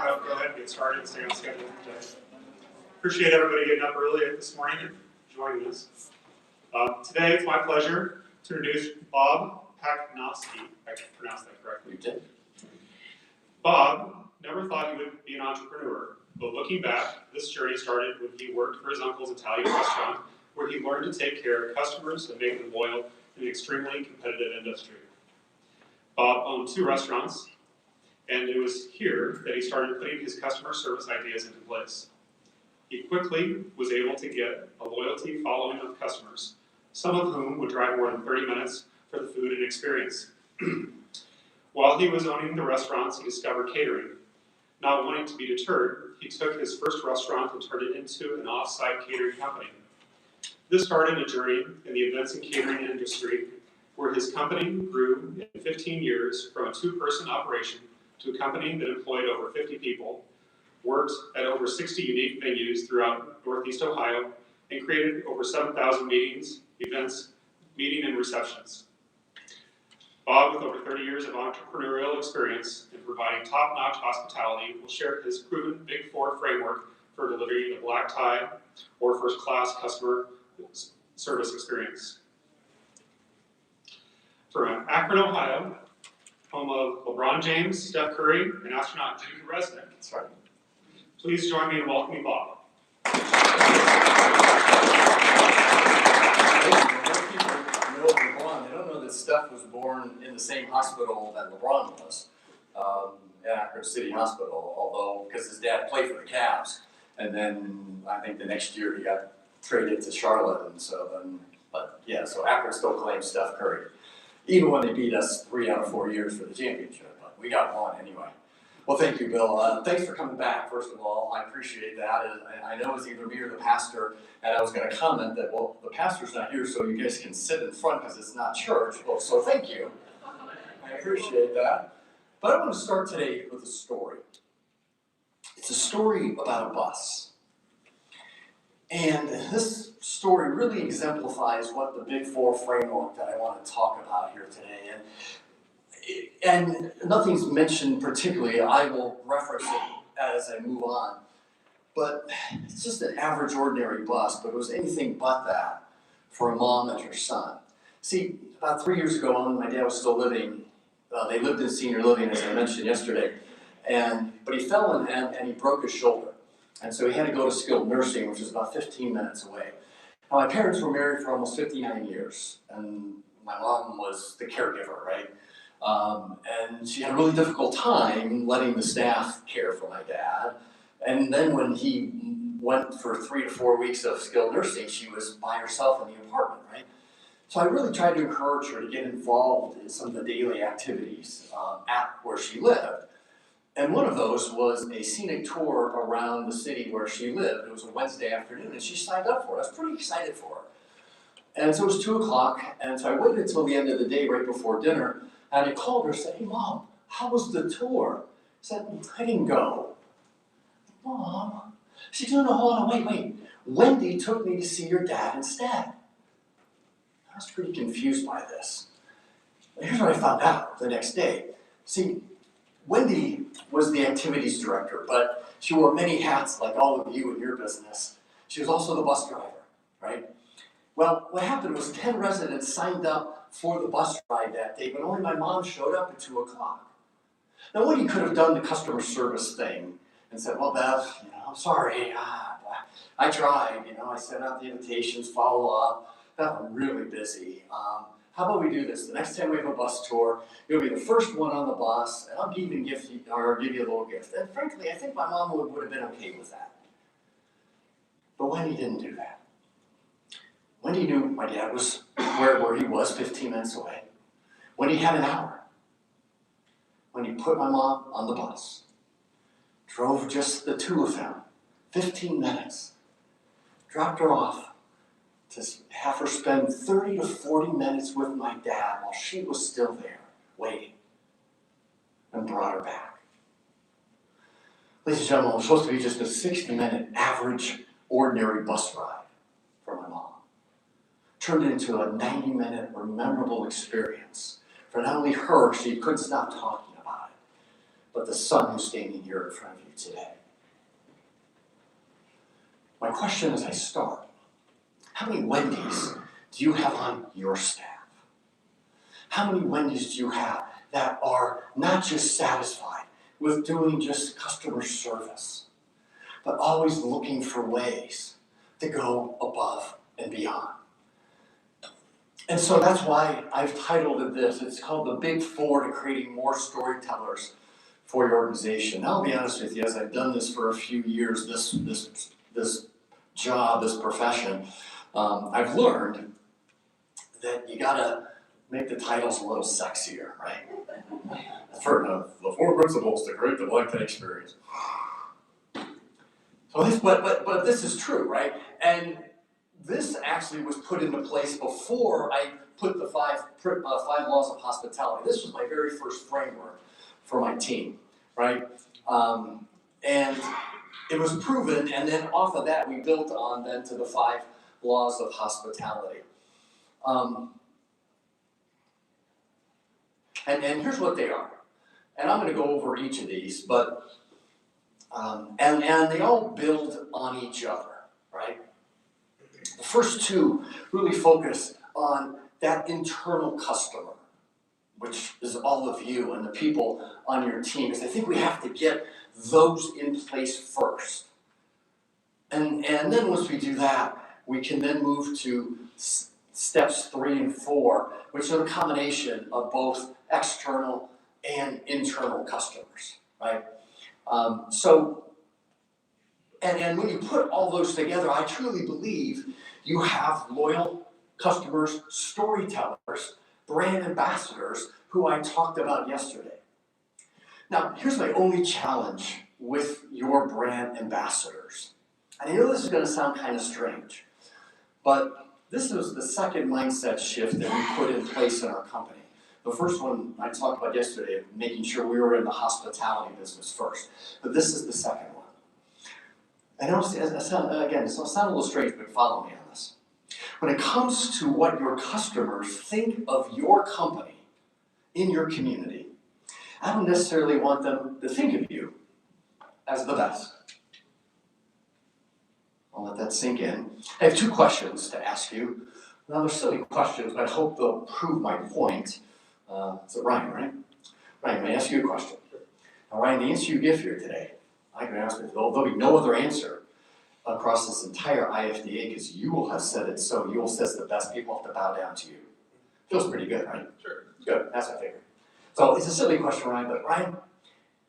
go ahead and get started and stay on schedule today. Appreciate everybody getting up early this morning and joining us. Today, it's my pleasure to introduce Bob Pacanovsky. I pronounced that correctly. You did. Bob never thought he would be an entrepreneur, but looking back, this journey started when he worked for his uncle's Italian restaurant, where he learned to take care of customers and make them loyal in an extremely competitive industry. Bob owned 2 restaurants, and it was here that he started putting his customer service ideas into place. He quickly was able to get a loyalty following of customers, some of whom would drive more than 30 minutes for the food and experience. While he was owning the restaurants, he discovered catering. Not wanting to be deterred, he took his first restaurant and turned it into an off-site catering company. This started a journey in the events and catering industry, where his company grew in 15 years from a 2-person operation to a company that employed over 50 people, worked at over 60 unique venues throughout Northeast Ohio, and created over 7,000 meetings, events, meeting, and receptions. Bob, with over 30 years of entrepreneurial experience in providing top-notch hospitality, will share his proven Big 4 framework for delivering a black tie or first-class customer service experience. From Akron, Ohio, home of LeBron James, Steph Curry, and astronaut Judy Resnick. That's right. Please join me in welcoming Bob. Most people know LeBron. They don't know that Steph was born in the same hospital that LeBron was, at Akron City Hospital, although, because his dad played for the Cavs. And then I think the next year he got traded to Charlotte, and so then, but yeah, so Akron still claims Steph Curry. Even when they beat us 3 out of 4 years for the championship, but we got one anyway. Well, thank you, Bill. Thanks for coming back, first of all. I appreciate that. And I know it's either me or the pastor, and I was going to comment that, well, the pastor's not here, so you guys can sit in front because it's not church. Well, so thank you. I appreciate that. But I want to start today with a story. It's a story about a bus. And this story really exemplifies what the Big 4 framework that I want to talk about here today. And nothing's mentioned particularly. I will reference it as I move on. But it's just an average, ordinary bus, but it was anything but that for a mom and her son. See, about 3 years ago, when my dad was still living, they lived in senior living, as I mentioned yesterday, but he fell and he broke his shoulder. And so he had to go to skilled nursing, which is about 15 minutes away. Now, my parents were married for almost 59 years, and my mom was the caregiver, right? And she had a really difficult time letting the staff care for my dad. And then when he went for 3 to 4 weeks of skilled nursing, she was by herself in the apartment, right? So I really tried to encourage her to get involved in some of the daily activities at where she lived. And one of those was a scenic tour around the city where she lived. It was a Wednesday afternoon, and she signed up for it. I was pretty excited for her. And so it was 2 o'clock, and so I waited until the end of the day, right before dinner, and I called her and said, "Hey, Mom, how was the tour?" I said, "I didn't go." "Mom?" She said, "No, hold on, wait. Wendy took me to see your dad instead." I was pretty confused by this. Here's what I found out the next day. See, Wendy was the activities director, but she wore many hats like all of you in your business. She was also the bus driver, right? Well, what happened was 10 residents signed up for the bus ride that day, but only my mom showed up at 2 o'clock. Now, Wendy could have done the customer service thing and said, "Well, Beth, I'm sorry. I tried. I sent out the invitations, follow up. Beth, I'm really busy. How about we do this? The next time we have a bus tour, you'll be the first one on the bus, and I'll give you a little gift." And frankly, I think my mom would have been okay with that. But Wendy didn't do that. Wendy knew my dad was where he was, 15 minutes away. Wendy had an hour. Wendy put my mom on the bus, drove just the 2 of them, 15 minutes, dropped her off, to have her spend 30 to 40 minutes with my dad while she was still there, waiting, and brought her back. Ladies and gentlemen, it was supposed to be just a 60-minute average, ordinary bus ride for my mom. Turned into a 90-minute memorable experience. For not only her, she couldn't stop talking about it, but the son who's standing here in front of you today. My question as I start, how many Wendy's do you have on your staff? How many Wendy's do you have that are not just satisfied with doing just customer service, but always looking for ways to go above and beyond? And so that's why I've titled it this. It's called The Big Four to Creating More Storytellers for Your Organization. Now, I'll be honest with you, as I've done this for a few years, this job, this profession, I've learned that you gotta make the titles a little sexier, right? I've heard of the 4 principles to create the blank experience. So but this is true, right? And this actually was put into place before I put the five laws of hospitality. This was my very first framework for my team, right? And it was proven, and then off of that we built on then to the 5 laws of hospitality. And here's what they are. And I'm going to go over each of these, but and they all build on each other, right? The first 2 really focus on that internal customer, which is all of you and the people on your team, because I think we have to get those in place first. And then once we do that, we can then move to steps 3 and 4, which are the combination of both external and internal customers, right? And when you put all those together, I truly believe you have loyal customers, storytellers, brand ambassadors, who I talked about yesterday. Now, here's my only challenge with your brand ambassadors. And I know this is going to sound kind of strange, but this was the second mindset shift that we put in place in our company. The first one I talked about yesterday, making sure we were in the hospitality business first. But this is the second one. I know it'll sound a little strange, but follow me on this. When it comes to what your customers think of your company in your community, I don't necessarily want them to think of you as the best. I'll let that sink in. I have 2 questions to ask you. Now, they're silly questions, but I hope they'll prove my point. It's Ryan, right? Ryan, may I ask you a question? Now, Ryan, the answer you give here today, I can ask you, there'll be no other answer across this entire IFDA, because you will have said it so. You will say it's the best. People have to bow down to you. Feels pretty good, right? Sure. Good, that's what I figured. So it's a silly question, Ryan, but Ryan,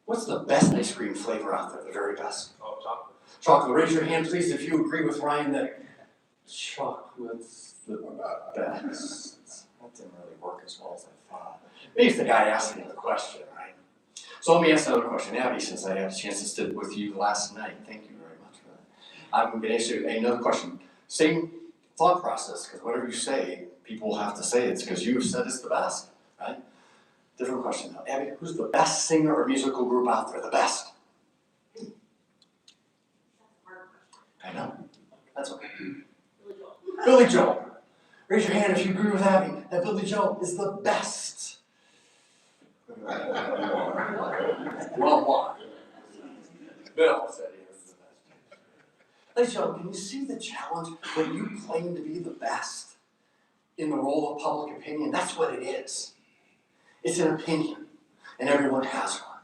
what's the best ice cream flavor out there, the very best? Oh, chocolate. Chocolate. Raise your hand, please, if you agree with Ryan that chocolate's the best. That didn't really work as well as I thought. Maybe it's the guy asking the question, right? So let me ask another question. Abby, since I had a chance to sit with you last night, thank you very much for that. I'm going to ask you another question. Same thought process, because whatever you say, people will have to say it's because you have said it's the best, right? Different question now. Abby, who's the best singer or musical group out there? The best? I know. That's okay. Billy Joel. Billy Joel. Raise your hand if you agree with Abby that Billy Joel is the best. Well, why? Bill said he was the best. Ladies and gentlemen, can you see the challenge when you claim to be the best in the role of public opinion? That's what it is. It's an opinion, and everyone has one.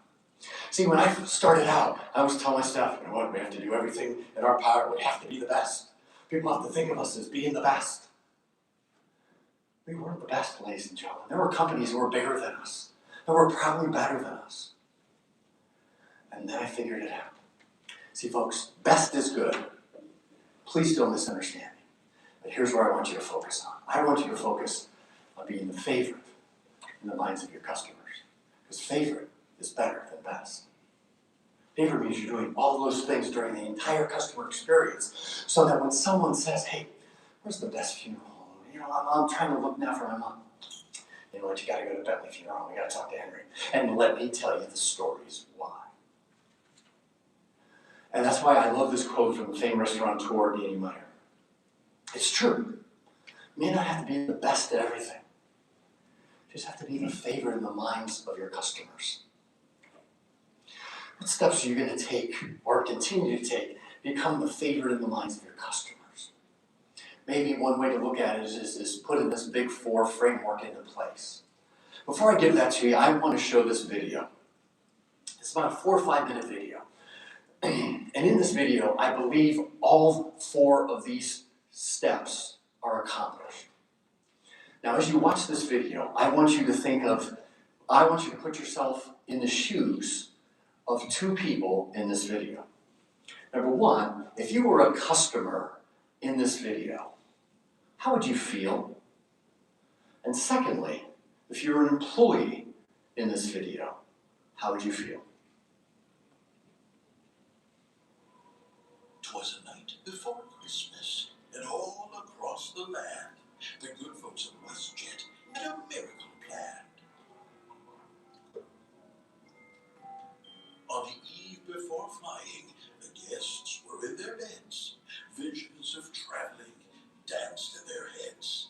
See, when I started out, I was telling my staff, you know what, we have to do everything in our power. We have to be the best. People have to think of us as being the best. We weren't the best, ladies and gentlemen. There were companies that were bigger than us, that were probably better than us. And then I figured it out. See, folks, best is good. Please don't misunderstand me. But here's where I want you to focus on. I want you to focus on being the favorite in the minds of your customers. Because favorite is better than best. Favorite means you're doing all those things during the entire customer experience, so that when someone says, hey, where's the best funeral home? You know, I'm trying to look now for my mom. You know what, you gotta go to Bentley Funeral Home, we gotta talk to Henry. And let me tell you the stories why. And that's why I love this quote from the famous restaurateur, Danny Meyer. It's true. You may not have to be the best at everything. You just have to be the favorite in the minds of your customers. What steps are you going to take or continue to take to become the favorite in the minds of your customers? Maybe one way to look at it is putting this big 4 framework into place. Before I give that to you, I want to show this video. It's about a 4 or 5 minute video. And in this video, I believe all 4 of these steps are accomplished. Now, as you watch this video, I want you to put yourself in the shoes of 2 people in this video. Number 1, if you were a customer in this video, how would you feel? And secondly, if you were an employee in this video, how would you feel? 'Twas a night before Christmas, and all across the land, the good folks of WestJet had a miracle planned. On the eve before flying, the guests were in their beds. Visions of traveling danced in their heads.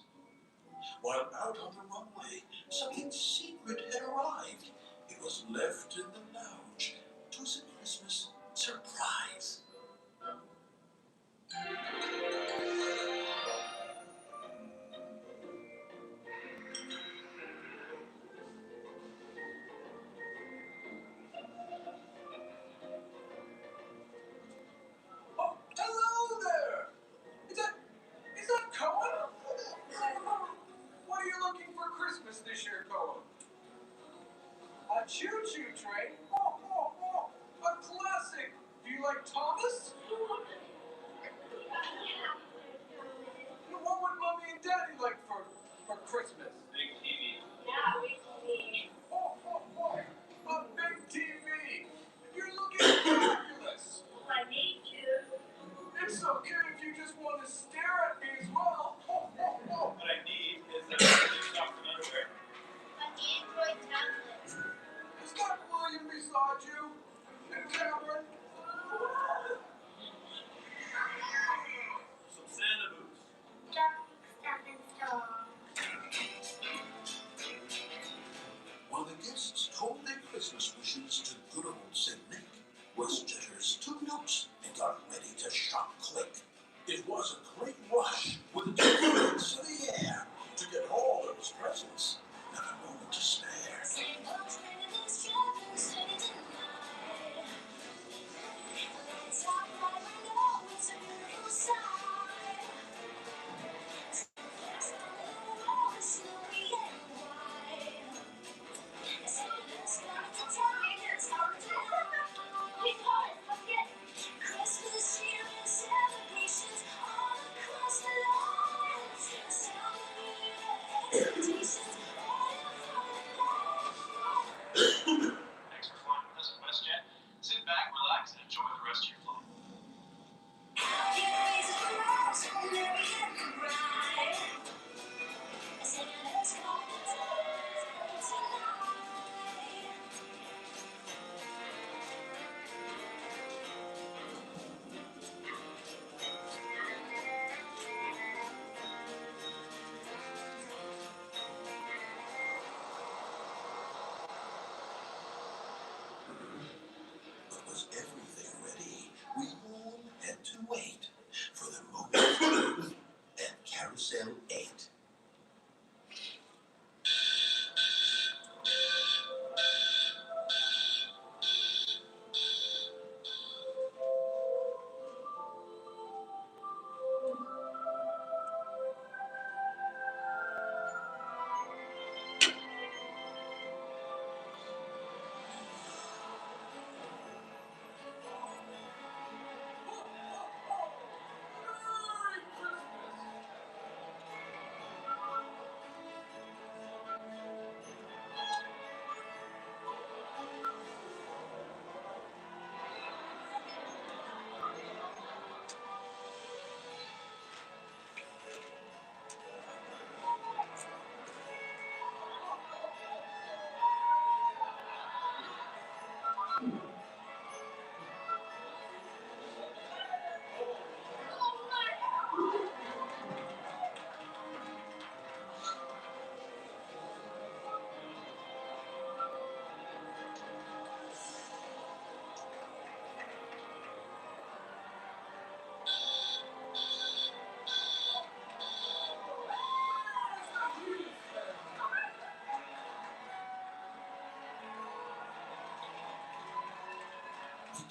While out on the runway, something secret had arrived. It was left in the lounge. 'Twas a Christmas surprise.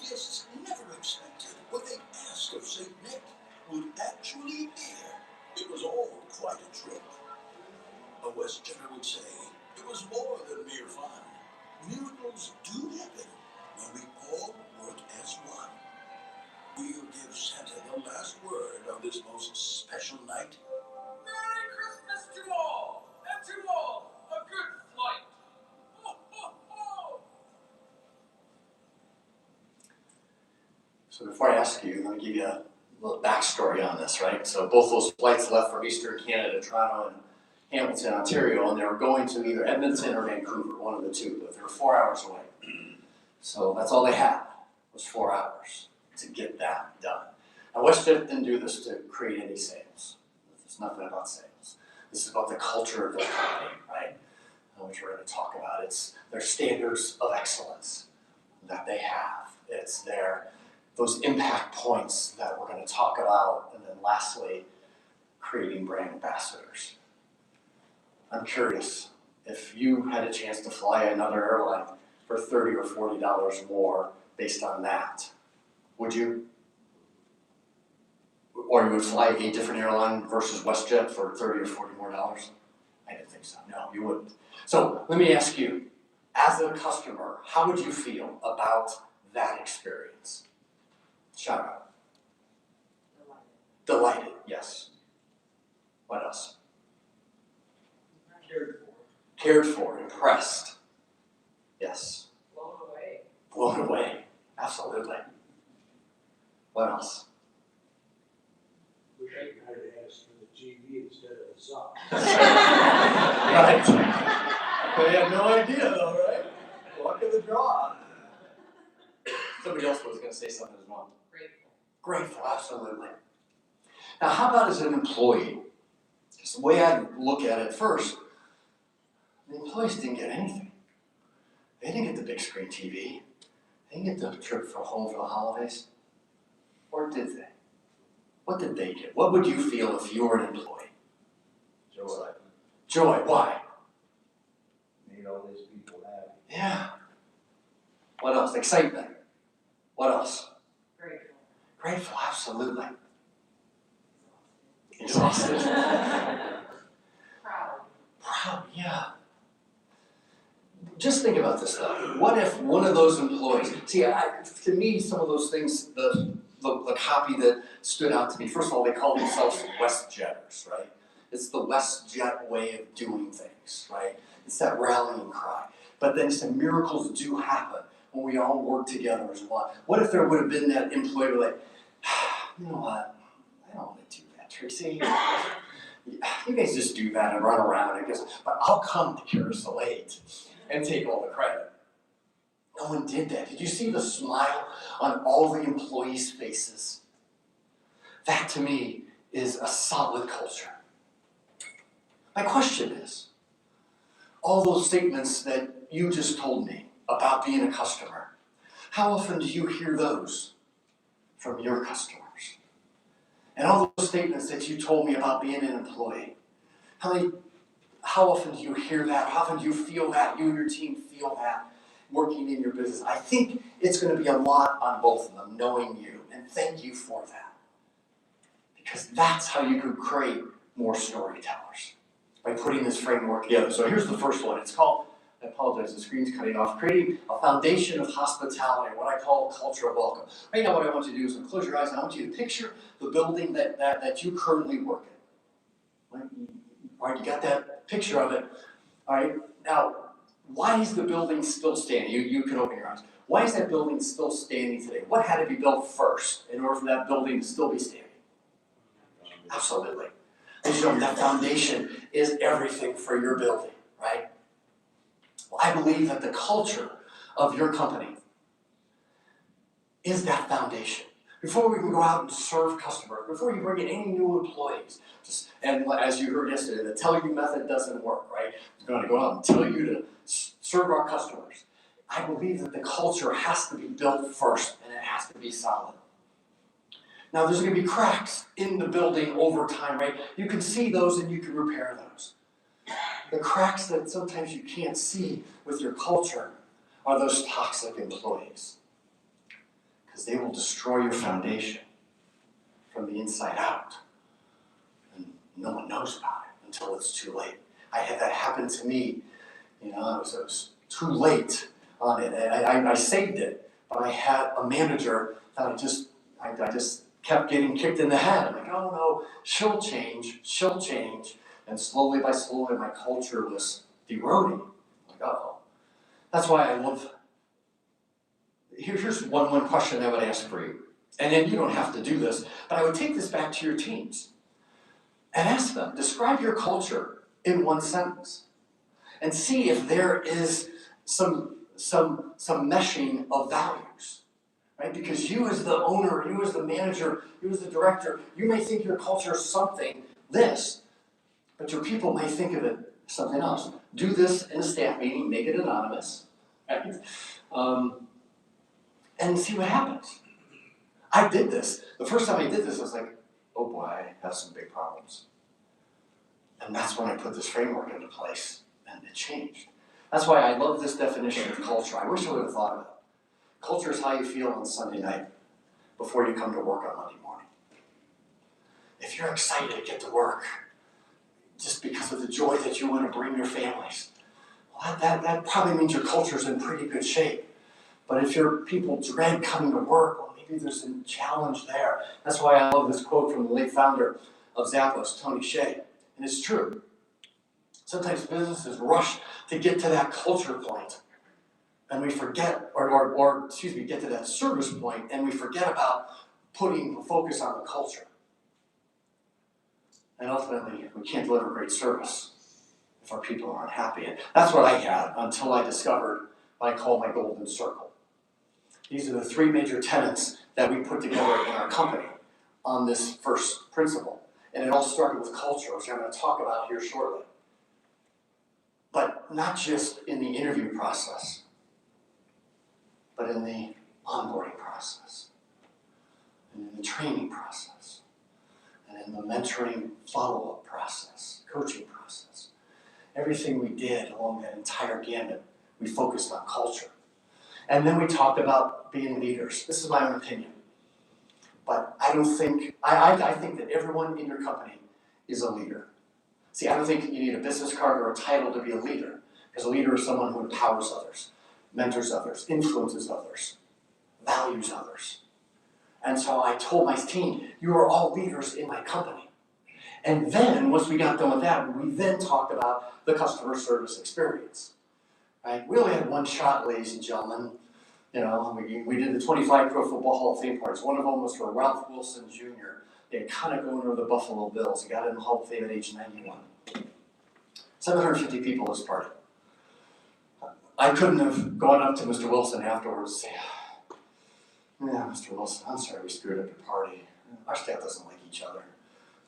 guests never expected what they asked of St. Nick would actually appear. It was all quite a trip. A WestJetter would say it was more than mere fun. Miracles do happen when we all work as one. We'll give Santa the last word on this most special night. Merry Christmas to all, and to all a good flight. Ho, ho, ho. So before I ask you, let me give you a little backstory on this, right? So both those flights left from Eastern Canada, Toronto and Hamilton, Ontario, and they were going to either Edmonton or Vancouver, one of the two, but they were 4 hours away. So that's all they had, was 4 hours to get that done. Now WestJet didn't do this to create any sales. There's nothing about sales. This is about the culture of their company, right? Which we're going to talk about. It's their standards of excellence that they have. It's those impact points that we're going to talk about. And then lastly, creating brand ambassadors. I'm curious, if you had a chance to fly another airline for $30 or $40 more based on that, would you? Or you would fly a different airline versus WestJet for $30 or $40 more dollars? I didn't think so. No, you wouldn't. So let me ask you, as a customer, how would you feel about that experience? Shout out. Delighted, yes. What else? Cared for. Cared for, impressed. Yes. Blown away. Blown away, absolutely. What else? Wish I could have asked for the GB instead of the sub. Right. They had no idea though, right? Luck of the draw. Somebody else was going to say something as well. Grateful. Grateful, absolutely. Now, how about as an employee? Because the way I look at it first, the employees didn't get anything. They didn't get the big screen TV. They didn't get the trip for home for the holidays. Or did they? What did they get? What would you feel if you were an employee? Joy. Joy, why? Made all these people happy. Yeah. What else? Excitement. What else? Grateful. Grateful, absolutely. Exhausted. Proud. Proud, yeah. Just think about this though. What if one of those employees, to me, some of those things, the copy that stood out to me, first of all, they call themselves WestJetters, right? It's the WestJet way of doing things, right? It's that rallying cry. But then some miracles do happen when we all work together as one. What if there would have been that employee like, you know what, I don't want to do that, Tracy. You guys just do that and run around, I guess, but I'll come to Carousel 8 and take all the credit. No one did that. Did you see the smile on all the employees' faces? That to me is a solid culture. My question is, all those statements that you just told me about being a customer, how often do you hear those from your customers? And all those statements that you told me about being an employee, how often do you hear that? How often do you feel that? You and your team feel that working in your business? I think it's going to be a lot on both of them, knowing you. And thank you for that. Because that's how you could create more storytellers, by putting this framework together. So here's the first one. It's called, I apologize, the screen's cutting off, creating a foundation of hospitality, what I call culture of welcome. Right now what I want you to do is close your eyes and I want you to picture the building that you currently work in. All right, you got that picture of it. All right, now, why is the building still standing? You can open your eyes. Why is that building still standing today? What had to be built first in order for that building to still be standing? Absolutely. Ladies and gentlemen, that foundation is everything for your building, right? Well, I believe that the culture of your company is that foundation. Before we can go out and serve customers, before you bring in any new employees, and as you heard yesterday, the tell you method doesn't work, right? We're going to go out and tell you to serve our customers. I believe that the culture has to be built first, and it has to be solid. Now, there's going to be cracks in the building over time, right? You can see those and you can repair those. The cracks that sometimes you can't see with your culture are those toxic employees. they will destroy your foundation from the inside out. And no one knows about it until it's too late. I had that happen to me. You know, it was too late on it. I saved it, but I had a manager that I just kept getting kicked in the head. I'm like, oh no, she'll change. And slowly by slowly, my culture was eroding. Like, uh-oh. That's why I love. Here's one question I would ask for you. And then you don't have to do this, but I would take this back to your teams and ask them, describe your culture in one sentence. And see if there is some meshing of values, right? Because you as the owner, you as the manager, you as the director, you may think your culture is something, this, but your people may think of it something else. Do this in a staff meeting, make it anonymous, right? And see what happens. I did this. The first time I did this, I was like, oh boy, I have some big problems. And that's when I put this framework into place. And it changed. That's why I love this definition of culture. I wish I would have thought of it. Culture is how you feel on Sunday night before you come to work on Monday morning. If you're excited to get to work just because of the joy that you want to bring your families, well, that probably means your culture's in pretty good shape. But if your people dread coming to work, well, maybe there's a challenge there. That's why I love this quote from the late founder of Zappos, Tony Hsieh. And it's true. Sometimes businesses rush to get to that culture point, and we forget, get to that service point, and we forget about putting the focus on the culture. And ultimately, we can't deliver great service if our people aren't happy. And that's what I had until I discovered what I call my golden circle. These are the three major tenets that we put together in our company on this first principle. And it all started with culture, which I'm going to talk about here shortly. But not just in the interview process, but in the onboarding process, and in the training process, and in the mentoring follow-up process, coaching process. Everything we did along that entire gamut, we focused on culture. And then we talked about being leaders. This is my own opinion. But I think that everyone in your company is a leader. See, I don't think you need a business card or a title to be a leader, because a leader is someone who empowers others, mentors others, influences others, values others. And so I told my team, you are all leaders in my company. And then, once we got done with that, we then talked about the customer service experience. Right? We only had one shot, ladies and gentlemen. You know, we did the 25 Pro Football Hall of Fame parties. One of them was for Ralph Wilson Jr., the iconic owner of the Buffalo Bills. He got in the Hall of Fame at age 91. 750 people at this party. I couldn't have gone up to Mr. Wilson afterwards and say, yeah, Mr. Wilson, I'm sorry we screwed up your party. Our staff doesn't like each other.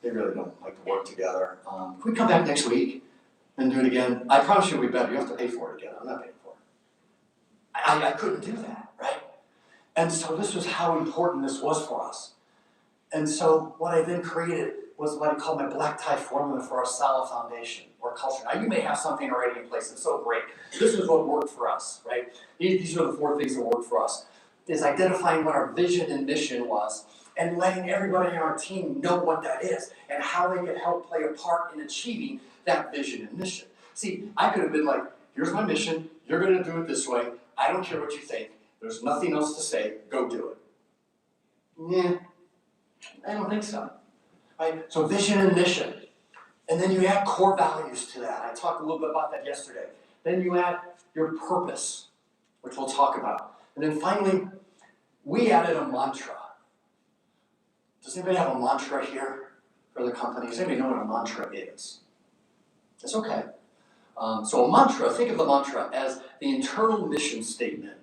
They really don't like to work together. Can we come back next week and do it again? I promise you it'll be better. You have to pay for it again. I'm not paying for it. I couldn't do that, right? And so this was how important this was for us. And so what I then created was what I call my black tie formula for our solid foundation or culture. Now you may have something already in place that's so great. This is what worked for us, right? These are the four things that worked for us. Is identifying what our vision and mission was and letting everybody on our team know what that is and how they can help play a part in achieving that vision and mission. See, I could have been like, here's my mission, you're going to do it this way, I don't care what you think, there's nothing else to say, go do it. Yeah, I don't think so. Right? So vision and mission. And then you add core values to that. I talked a little bit about that yesterday. Then you add your purpose, which we'll talk about. And then finally, we added a mantra. Does anybody have a mantra here for the company? Does anybody know what a mantra is? It's okay. So a mantra, think of the mantra as the internal mission statement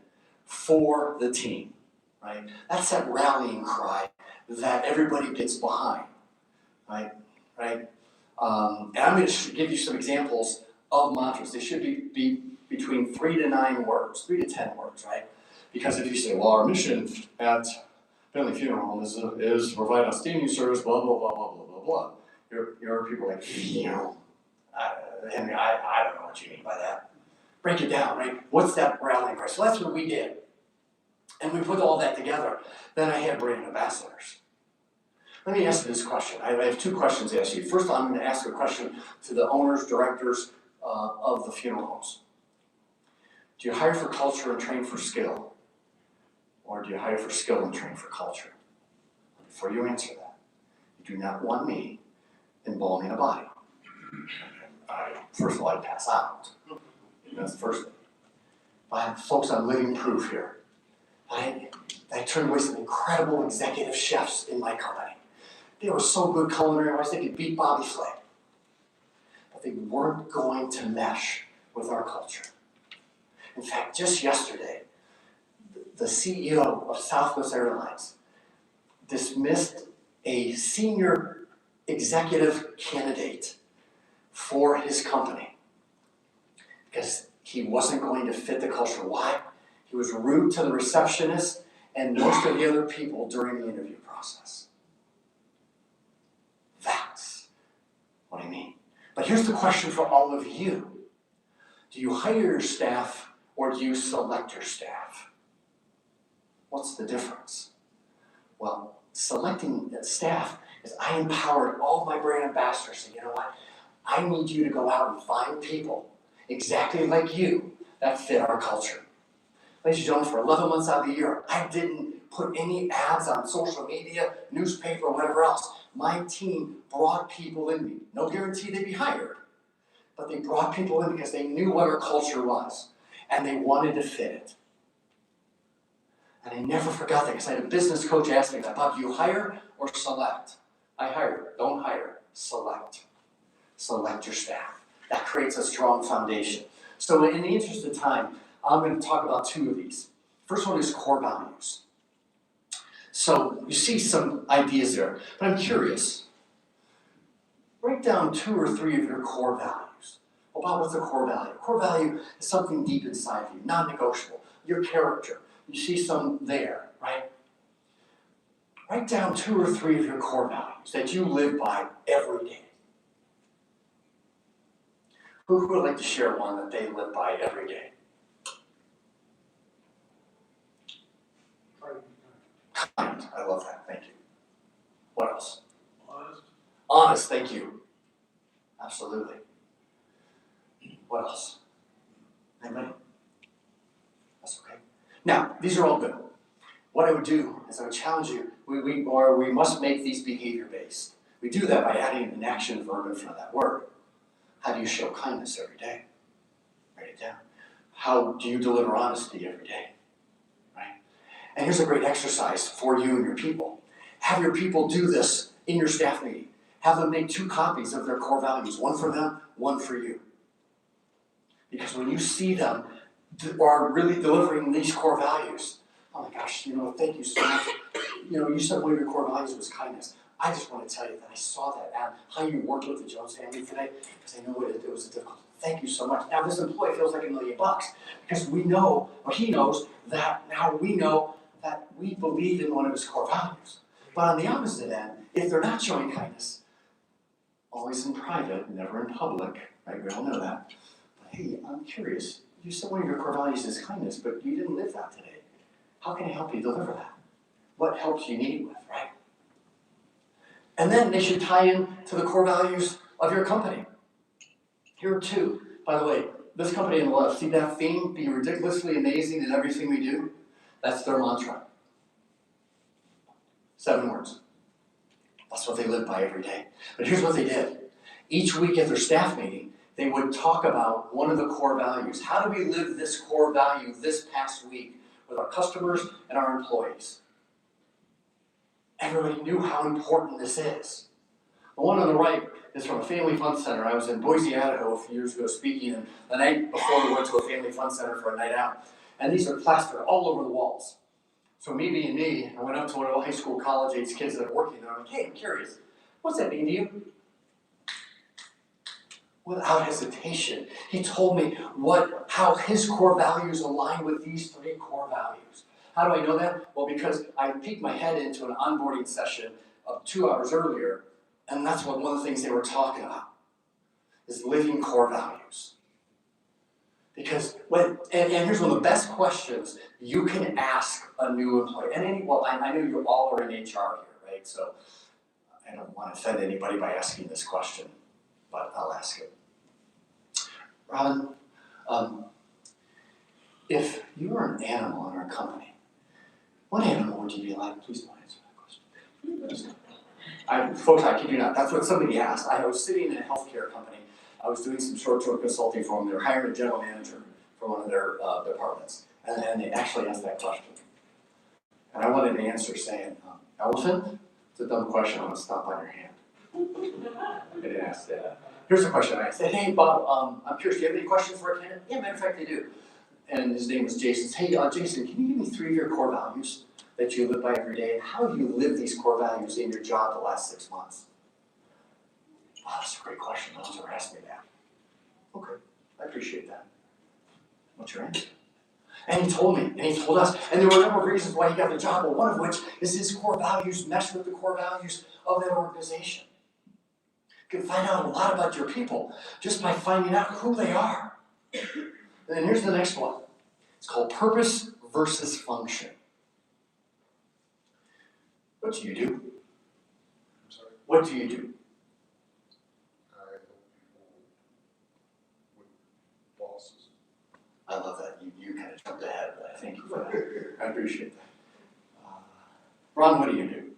for the team, right? That's that rallying cry that everybody gets behind, right? And I'm going to give you some examples of mantras. They should be between 3 to 9 words, 3 to 10 words, right? Because if you say, well, our mission at Bentley Funeral Home is to provide outstanding service, blah, blah, blah, blah, blah, blah, blah. Your people are like, Henry, I don't know what you mean by that. Break it down, right? What's that rallying cry? So that's what we did. And we put all that together. Then I had brand ambassadors. Let me ask you this question. I have two questions to ask you. First, I'm going to ask a question to the owners, directors of the funeral homes. Do you hire for culture and train for skill? Or do you hire for skill and train for culture? Before you answer that, you do not want me embalming a body. First of all, I'd pass out. That's the first thing. But folks, I'm living proof here. I turned away some incredible executive chefs in my company. They were so good culinary-wise, they could beat Bobby Flay. But they weren't going to mesh with our culture. In fact, just yesterday, the CEO of Southwest Airlines dismissed a senior executive candidate for his company because he wasn't going to fit the culture. Why? He was rude to the receptionist and most of the other people during the interview process. That's what I mean. But here's the question for all of you. Do you hire your staff or do you select your staff? What's the difference? Well, selecting staff is I empowered all my brand ambassadors. So you know what? I need you to go out and find people exactly like you that fit our culture. Ladies and gentlemen, for 11 months out of the year, I didn't put any ads on social media, newspaper, or whatever else. My team brought people in me. No guarantee they'd be hired, but they brought people in because they knew what our culture was, and they wanted to fit it. And I never forgot that because I had a business coach ask me that, Bob, do you hire or select? I hire, don't hire, select. Select your staff. That creates a strong foundation. So in the interest of time, I'm going to talk about two of these. First one is core values. So you see some ideas there, but I'm curious. Write down 2 or 3 of your core values. Well, Bob, what's a core value? A core value is something deep inside of you, non-negotiable. Your character. You see some there, right? Write down 2 or 3 of your core values that you live by every day. Who would like to share one that they live by every day? Kind. I love that. Thank you. What else? Honest. Honest. Thank you. Absolutely. What else? Anybody? That's okay. Now, these are all good. What I would do is I would challenge you. We must make these behavior-based. We do that by adding an action verb in front of that word. How do you show kindness every day? Write it down. How do you deliver honesty every day? Right? And here's a great exercise for you and your people. Have your people do this in your staff meeting. Have them make 2 copies of their core values. One for them, one for you. Because when you see them are really delivering these core values, oh my gosh, thank you so much. You said one of your core values was kindness. I just want to tell you that I saw that ad, how you worked with the Jones family today, because I know it was a difficult. Thank you so much. Now this employee feels like $1 million because we know, or he knows, that now we know that we believe in one of his core values. But on the opposite end, if they're not showing kindness, always in private, never in public, right? We all know that. But hey, I'm curious. You said one of your core values is kindness, but you didn't live that today. How can I help you deliver that? What helps you need with, right? And then they should tie in to the core values of your company. Here are 2. By the way, this company on the left, see that theme? Be ridiculously amazing in everything we do? That's their mantra. 7 words. That's what they live by every day. But here's what they did. Each week at their staff meeting, they would talk about one of the core values. How do we live this core value this past week with our customers and our employees? Everybody knew how important this is. The one on the right is from a family fun center. I was in Boise, Idaho a few years ago speaking, and the night before we went to a family fun center for a night out. And these are plastered all over the walls. So me being me, I went up to one of the high school, college-age kids that are working there. I'm like, hey, I'm curious. What's that mean to you? Without hesitation, he told me how his core values align with these 3 core values. How do I know that? Well, because I peeked my head into an onboarding session of 2 hours earlier, and that's one of the things they were talking about, is living core values. Because and here's one of the best questions you can ask a new employee. And I know you all are in HR here, right? So I don't want to offend anybody by asking this question, but I'll ask it. Robin, if you were an animal in our company, what animal would you be like? Please don't answer that question. Folks, I kid you not, that's what somebody asked. I was sitting in a healthcare company. I was doing some short-term consulting for them. They were hiring a general manager for one of their departments. And they actually asked that question. And I wanted to answer saying, elephant? It's a dumb question. I'm going to stomp on your hand. I didn't ask that. Here's a question I asked. Hey, Bob, I'm curious, do you have any questions for a candidate? Yeah, matter of fact, I do. And his name was Jason. Hey, Jason, can you give me 3 of your core values that you live by every day? And how have you lived these core values in your job the last 6 months? Oh, that's a great question. No one's ever asked me that. Okay, I appreciate that. What's your answer? And he told me, and he told us, and there were a number of reasons why he got the job, but one of which is his core values mesh with the core values of that organization. You can find out a lot about your people just by finding out who they are. And then here's the next one. It's called purpose versus function. What do you do? I'm sorry. What do you do? I help people with bosses. I love that. You kind of jumped ahead, but I thank you for that. I appreciate that. Ron, what do you do?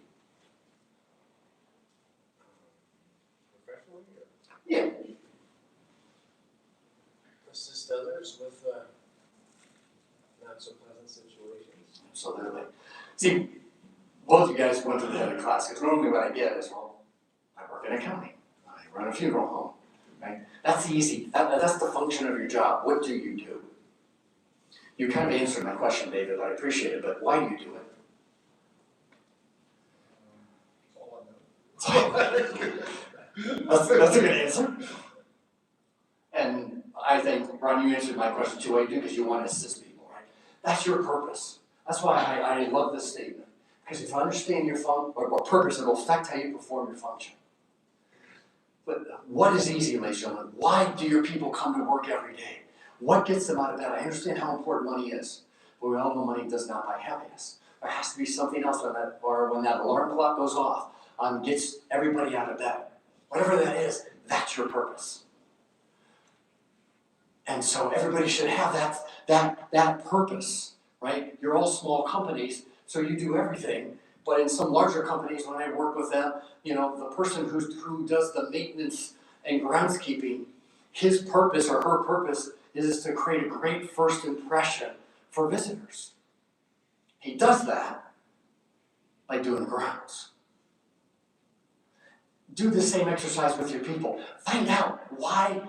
Professionally? Yeah. Assist others with not so pleasant situations. Absolutely. See, both of you guys went to the head of class, because normally what I get is, well, I work in accounting. I run a funeral home. Right? That's easy. That's the function of your job. What do you do? You kind of answered my question, David. I appreciate it, but why do you do it? That's all I know. That's a good answer. And I think, Ron, you answered my question too. Why you do because you want to assist people, right? That's your purpose. That's why I love this statement. Because if you understand your purpose, it'll affect how you perform your function. But what is easy, ladies and gentlemen? Why do your people come to work every day? What gets them out of bed? I understand how important money is, but we all know money does not buy happiness. There has to be something else on that, or when that alarm clock goes off, gets everybody out of bed. Whatever that is, that's your purpose. And so everybody should have that purpose, right? You're all small companies, so you do everything. But in some larger companies, when I work with them, the person who does the maintenance and groundskeeping, his purpose or her purpose is to create a great first impression for visitors. He does that by doing the grounds. Do the same exercise with your people. Find out why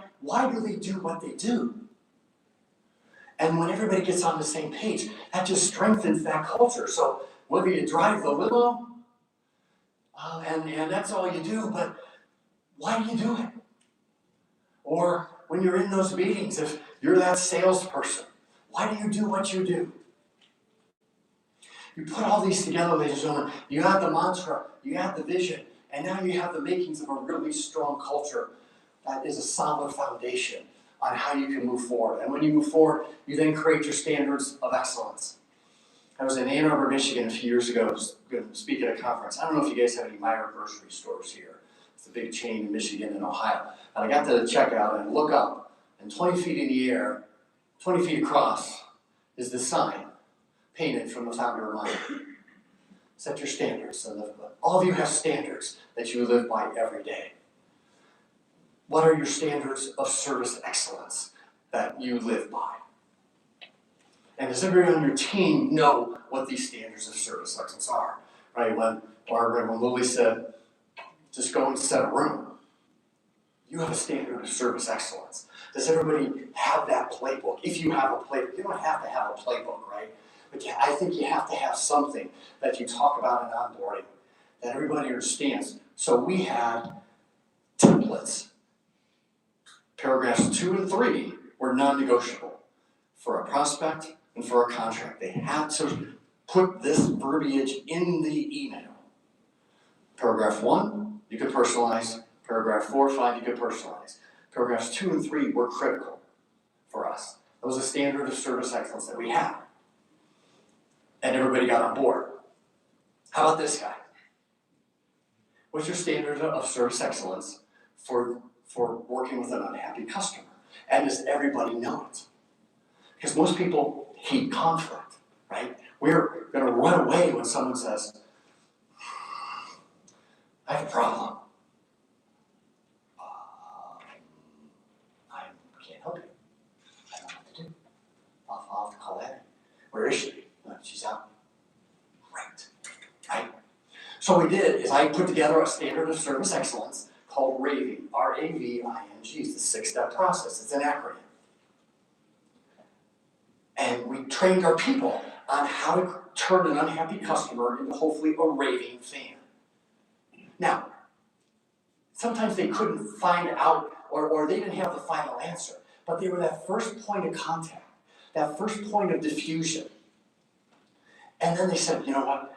do they do what they do? And when everybody gets on the same page, that just strengthens that culture. So whether you drive the limo, and that's all you do, but why do you do it? Or when you're in those meetings, if you're that salesperson, why do you do what you do? You put all these together, ladies and gentlemen, you have the mantra, you have the vision, and now you have the makings of a really strong culture that is a solid foundation on how you can move forward. And when you move forward, you then create your standards of excellence. I was in Ann Arbor, Michigan a few years ago, going to speak at a conference. I don't know if you guys have any Meyer grocery stores here. It's a big chain in Michigan and Ohio. And I got to the checkout and look up, and 20 feet in the air, 20 feet across, is the sign painted from the founder of Meyer. Set your standards. All of you have standards that you live by every day. What are your standards of service excellence that you live by? And does everyone on your team know what these standards of service excellence are? Right? When Lily said, just go and set a room, you have a standard of service excellence. Does everybody have that playbook? If you have a playbook, you don't have to have a playbook, right? But I think you have to have something that you talk about in onboarding that everybody understands. So we had templates. Paragraphs 2 and 3 were non-negotiable for a prospect and for a contract. They had to put this verbiage in the email. Paragraph 1, you could personalize. Paragraph 4, 5, you could personalize. Paragraphs 2 and 3 were critical for us. That was a standard of service excellence that we had. And everybody got on board. How about this guy? What's your standard of service excellence for working with an unhappy customer? And does everybody know it? Because most people hate conflict, right? We're going to run away when someone says, I have a problem. I can't help you. I don't know what to do. I'll have to call Abby. Where is she? She's out. Great. Right? So what we did is I put together a standard of service excellence called RAVING. R-A-V-I-N-G. It's a 6-step process. It's an acronym. And we trained our people on how to turn an unhappy customer into hopefully a raving fan. Now, sometimes they couldn't find out or they didn't have the final answer, but they were that first point of contact, that first point of diffusion. And then they said, you know what?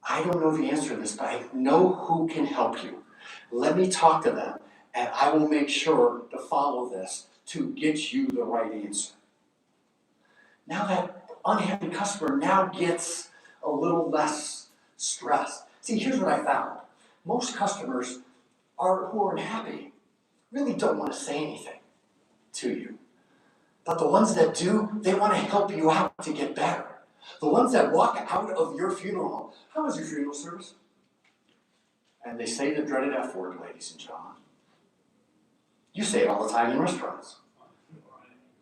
I don't know the answer to this, but I know who can help you. Let me talk to them, and I will make sure to follow this to get you the right answer. Now that unhappy customer now gets a little less stressed. See, here's what I found. Most customers who are unhappy really don't want to say anything to you. But the ones that do, they want to help you out to get better. The ones that walk out of your funeral home, how was your funeral service? And they say the dreaded F word, ladies and gentlemen. You say it all the time in restaurants.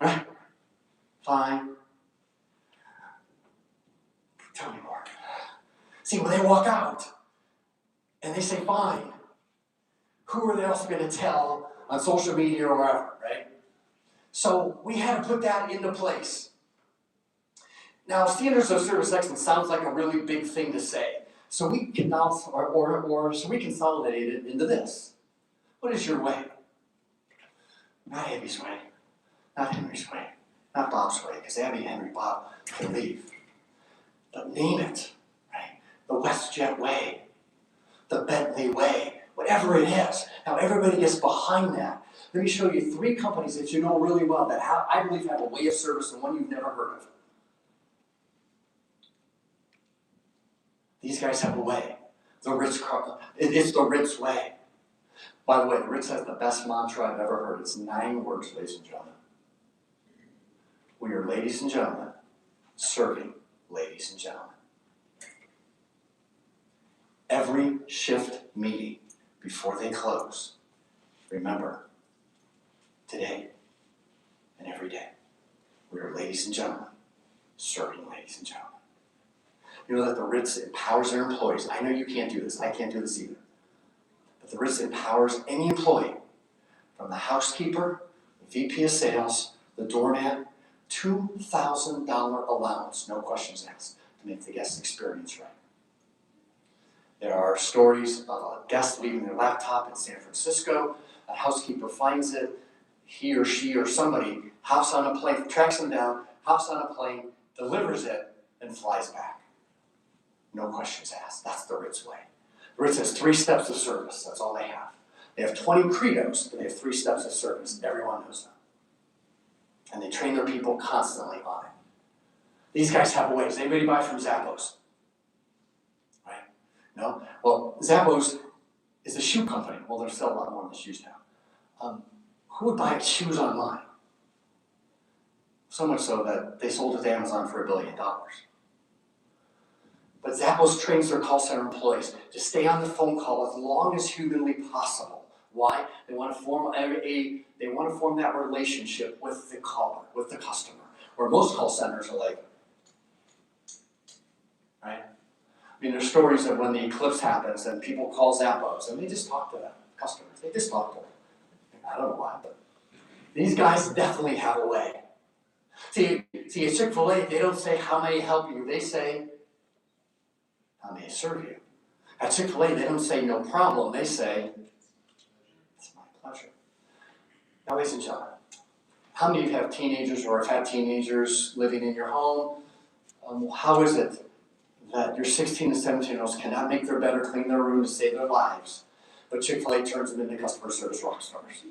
Right? Fine. Tell me more. See, when they walk out and they say fine, who are they also going to tell on social media or wherever, right? So we had to put that into place. Now, standards of service excellence sounds like a really big thing to say. So we can now, so we consolidate it into this. What is your way? Not Abby's way, not Henry's way, not Bob's way, because Abby, Henry, Bob can leave. But name it, right? The WestJet way, the Bentley way, whatever it is. Now everybody gets behind that. Let me show you 3 companies that you know really well that I believe have a way of service and one you've never heard of. These guys have a way. The Ritz, it's the Ritz way. By the way, the Ritz has the best mantra I've ever heard. It's 9 words, ladies and gentlemen. We are, ladies and gentlemen, serving ladies and gentlemen. Every shift meeting before they close, remember, today and every day, we are, ladies and gentlemen, serving ladies and gentlemen. You know that the Ritz empowers their employees. I know you can't do this. I can't do this either. But the Ritz empowers any employee, from the housekeeper, the VP of sales, the doorman, $2,000 allowance, no questions asked, to make the guest experience right. There are stories of a guest leaving their laptop in San Francisco. A housekeeper finds it. He or she or somebody hops on a plane, tracks them down, hops on a plane, delivers it, and flies back. No questions asked. That's the Ritz way. The Ritz has 3 steps of service. That's all they have. They have 20 credos, but they have 3 steps of service. Everyone knows them. And they train their people constantly on it. These guys have a way. Does anybody buy from Zappos? Right? No? Well, Zappos is a shoe company. Well, they're still a lot more than shoes now. Who would buy shoes online? So much so that they sold it to Amazon for $1 billion. But Zappos trains their call center employees to stay on the phone call as long as humanly possible. Why? They want to form that relationship with the caller, with the customer. Where most call centers are like, right? I mean, there's stories of when the eclipse happens and people call Zappos and they just talk to them, customers. They just talk to them. I don't know why, but these guys definitely have a way. See, at Chick-fil-A, they don't say, how may I help you? They say, how may I serve you? At Chick-fil-A, they don't say, no problem. They say, it's my pleasure. Now, ladies and gentlemen, how many of you have teenagers or have had teenagers living in your home? How is it that your 16 and 17-year-olds cannot make their bed or clean their room to save their lives, but Chick-fil-A turns them into customer service rock stars?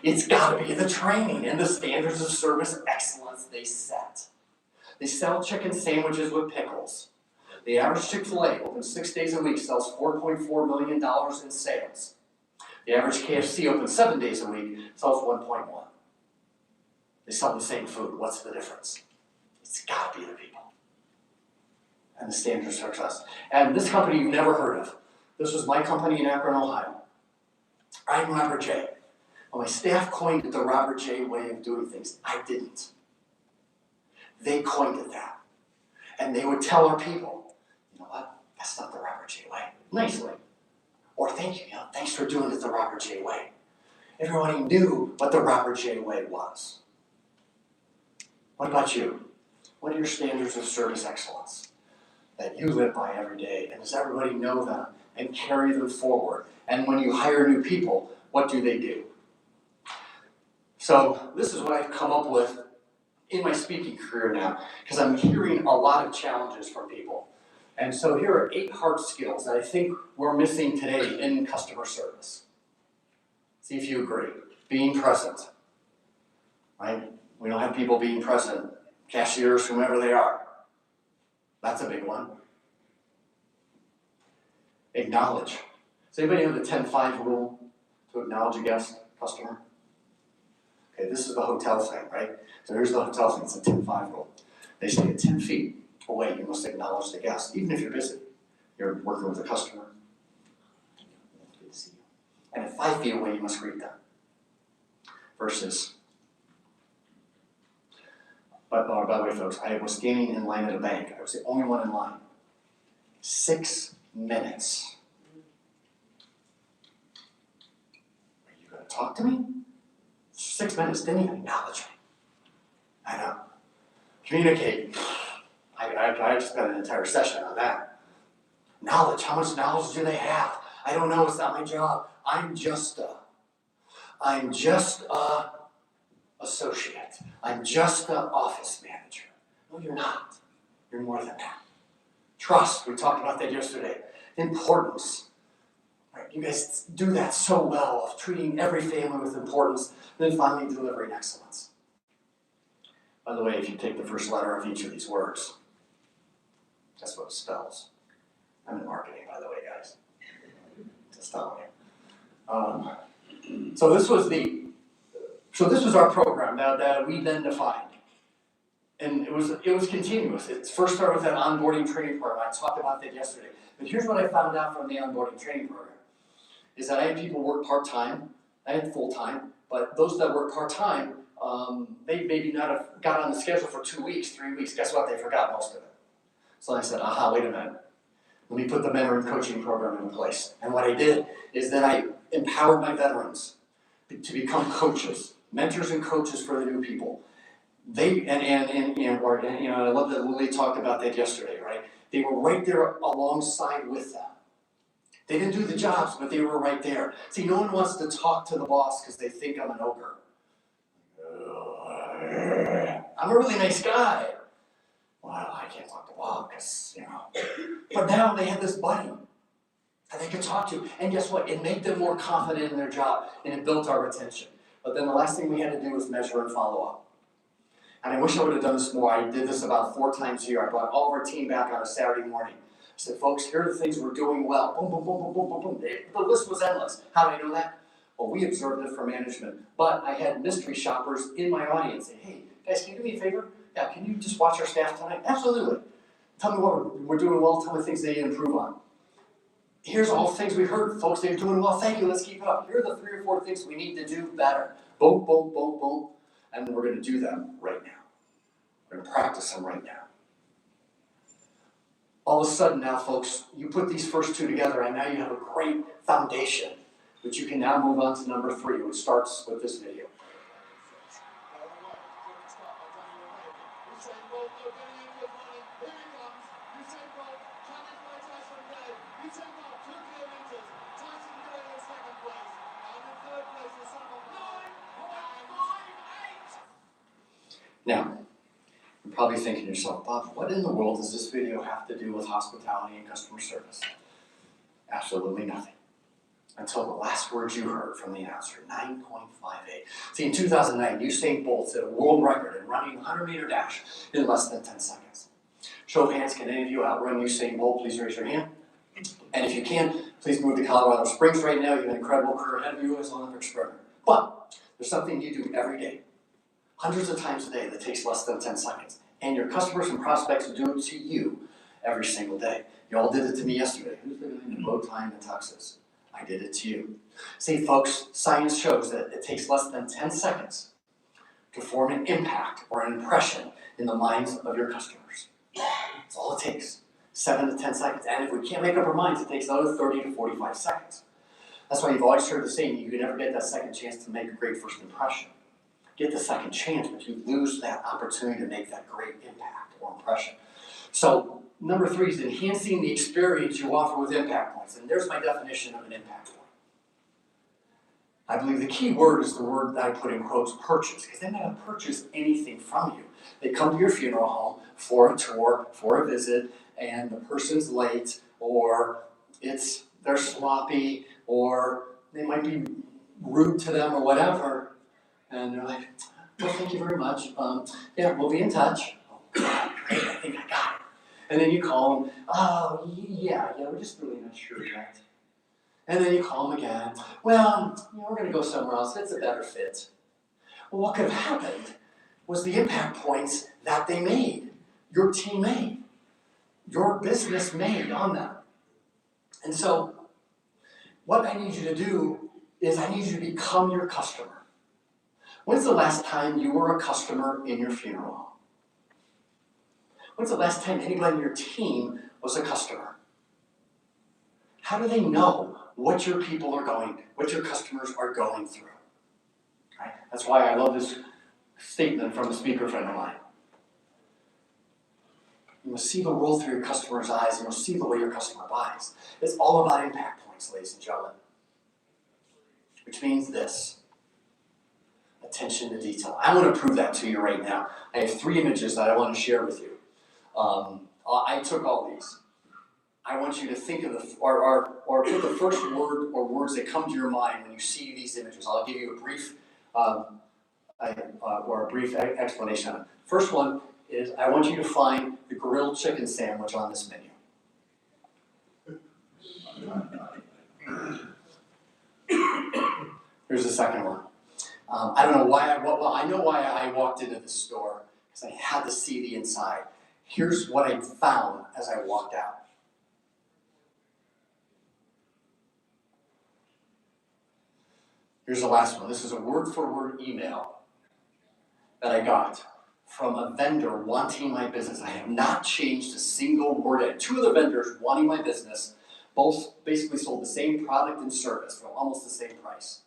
It's gotta be the training and the standards of service excellence they set. They sell chicken sandwiches with pickles. The average Chick-fil-A, open 6 days a week, sells $4.4 million in sales. The average KFC, open 7 days a week, sells 1.1. They sell the same food. What's the difference? It's gotta be the people. And the standards of success. And this company you've never heard of. This was my company in Akron, Ohio. I'm Robert J. Well, my staff coined it the Robert J. way of doing things. I didn't. They coined it that. And they would tell our people, you know what, that's not the Robert J. way. Nicely. Or thank you, thanks for doing it the Robert J. way. Everybody knew what the Robert J. way was. What about you? What are your standards of service excellence that you live by every day? And does everybody know them and carry them forward? And when you hire new people, what do they do? So this is what I've come up with in my speaking career now, because I'm hearing a lot of challenges from people. And so here are 8 hard skills that I think we're missing today in customer service. See if you agree. Being present, right? We don't have people being present, cashiers, whomever they are. That's a big one. Acknowledge. Does anybody know the 10-5 rule to acknowledge a guest, customer? Okay, this is the hotel thing, right? So here's the hotel thing, it's a 10-5 rule. They say at 10 feet away, you must acknowledge the guest, even if you're busy. You're working with a customer. Good to see you. And at 5 feet away, you must greet them. Versus, by the way, folks, I was standing in line at a bank. I was the only one in line. 6 minutes. Are you going to talk to me? 6 minutes, didn't even acknowledge me. I know. Communicate. I just spent an entire session on that. Knowledge. How much knowledge do they have? I don't know. It's not my job. I'm just a associate. I'm just an office manager. No, you're not. You're more than that. Trust. We talked about that yesterday. Importance. Right? You guys do that so well of treating every family with importance, and then finally delivering excellence. By the way, if you take the first letter of each of these words, that's what it spells. I'm in marketing, by the way, guys. Just telling you. So this was our program that we then defined. And it was continuous. It first started with that onboarding training program. I talked about that yesterday. But here's what I found out from the onboarding training program. Is that I had people work part-time, I had full-time, but those that work part-time, they maybe not have got on the schedule for 2 weeks, 3 weeks. Guess what? They forgot most of it. So I said, wait a minute. Let me put the mentoring coaching program in place. And what I did is that I empowered my veterans to become coaches, mentors and coaches for the new people. I love that Lily talked about that yesterday, right? They were right there alongside with them. They didn't do the jobs, but they were right there. See, no one wants to talk to the boss because they think I'm an ogre. I'm a really nice guy. Well, I can't talk to Bob because, But now they had this buddy that they could talk to. And guess what? It made them more confident in their job, and it built our retention. But then the last thing we had to do was measure and follow up. And I wish I would have done this more. I did this about 4 times a year. I brought all of our team back on a Saturday morning. I said, folks, here are the things we're doing well. Boom, boom, boom, boom, boom, boom, boom. The list was endless. How did I know that? Well, we observed it from management. But I had mystery shoppers in my audience say, hey, guys, can you do me a favor? Yeah, can you just watch our staff tonight? Absolutely. Tell me what we're doing well. Tell me things they need to improve on. Here's all the things we heard. Folks, they're doing well. Thank you. Let's keep it up. Here are the 3 or 4 things we need to do better. Boom, boom, boom, boom. And we're going to do them right now. We're going to practice them right now. All of a sudden now, folks, you put these first 2 together, and now you have a great foundation, which you can now move on to number 3, which starts with this video. Now, you're probably thinking to yourself, Bob, what in the world does this video have to do with hospitality and customer service? Absolutely nothing. until the last words you heard from the announcer, 9.58. See, in 2009, Usain Bolt set a world record in running a 100-meter dash in less than 10 seconds. Show of hands, can any of you outrun Usain Bolt? Please raise your hand. And if you can, please move to Colorado Springs right now. You have an incredible career ahead of you as an Olympic sprinter. But there's something you do every day, hundreds of times a day, that takes less than 10 seconds. And your customers and prospects do it to you every single day. You all did it to me yesterday. Who's the guy in the bow tie in Texas? I did it to you. See, folks, science shows that it takes less than 10 seconds to form an impact or an impression in the minds of your customers. That's all it takes, 7 to 10 seconds. And if we can't make up our minds, it takes another 30 to 45 seconds. That's why you've always heard the saying, you can never get that second chance to make a great first impression. Get the second chance, but you lose that opportunity to make that great impact or impression. So, number 3 is enhancing the experience you offer with impact points. And there's my definition of an impact point. I believe the key word is the word that I put in quotes, purchase, because they're not going to purchase anything from you. They come to your funeral home for a tour, for a visit, and the person's late, or they're sloppy, or they might be rude to them or whatever, and they're like, well, thank you very much. Yeah, we'll be in touch. Oh, God, great, I think I got it. And then you call them, oh, yeah, we're just really not sure yet. And then you call them again. Well, we're going to go somewhere else. It's a better fit. Well, what could have happened was the impact points that they made, your team made, your business made on them. And so, what I need you to do is I need you to become your customer. When's the last time you were a customer in your funeral home? When's the last time anybody on your team was a customer? How do they know what your people are what your customers are going through? Right? That's why I love this statement from a speaker friend of mine. You must see the world through your customer's eyes. You must see the way your customer buys. It's all about impact points, ladies and gentlemen. Which means this. Attention to detail. I want to prove that to you right now. I have 3 images that I want to share with you. I took all these. I want you to think of or put the first word or words that come to your mind when you see these images. I'll give you a brief explanation on it. First one is I want you to find the grilled chicken sandwich on this menu. Here's the second one. I don't know why I know why I walked into this store, because I had to see the inside. Here's what I found as I walked out. Here's the last one. This is a word-for-word email that I got from a vendor wanting my business. I have not changed a single word. I had 2 other vendors wanting my business. Both basically sold the same product and service for almost the same price.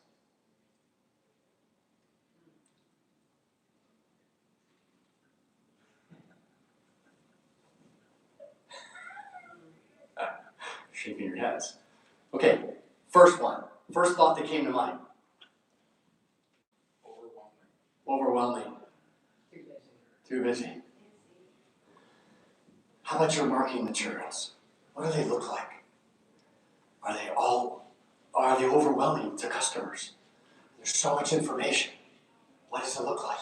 Shaking your heads. Okay, first thought that came to mind. Overwhelming. Too busy. How about your marketing materials? What do they look like? Are they overwhelming to customers? There's so much information. What does it look like?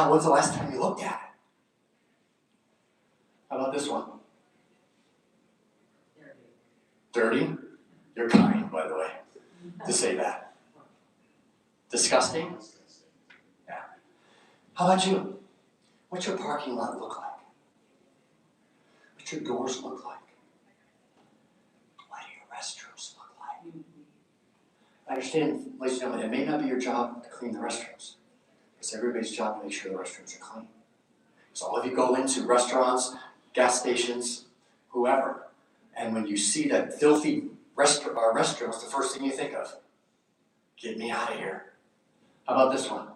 When's the last time you looked at it? How about this one? Dirty? You're kind, by the way, to say that. Disgusting? Yeah. How about you? What's your parking lot look like? What's your doors look like? What do your restrooms look like? I understand, ladies and gentlemen, it may not be your job to clean the restrooms. It's everybody's job to make sure the restrooms are clean. So all of you go into restaurants, gas stations, whoever, and when you see that filthy restrooms, the first thing you think of, get me out of here. How about this one?